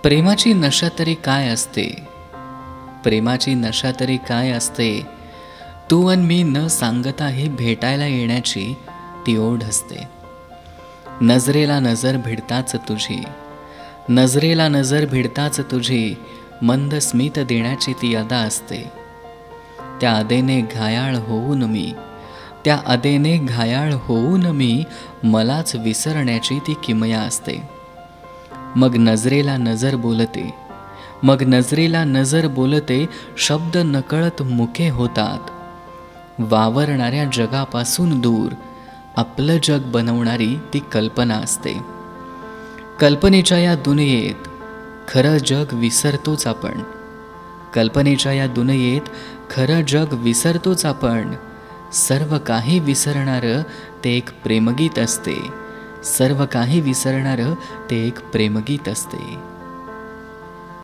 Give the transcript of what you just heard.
प्रेमाची नशा तरी काय असते, प्रेमाची नशा तरी काय असते, तू अन मी न सांगताही भेटायला येण्याची ती ओढ असते. नजरेला नजर भिडताच तुझी, नजरेला नजर भिडताच तुझी मंद स्मित देण्याची ती अदा असते. त्या अदेने घायाळ होऊन मी, त्या अदेने घायाळ होऊन मी मलाच विसरण्याची ती किमया असते. मग नजरेला नजर बोलते, मग नजरेला नजर बोलते, शब्द नकळत मुके होतात. वावरणाऱ्या जगापासून दूर आपलं जग बनवणारी ती कल्पना असते. कल्पनेच्या या दुनियेत खरं जग विसरतोच आपण, कल्पनेच्या या दुनियेत खरं जग विसरतोच आपण. सर्व काही विसरणारं ते एक प्रेमगीत असते, सर्व काही विसरणारं ते एक प्रेमगीत असते.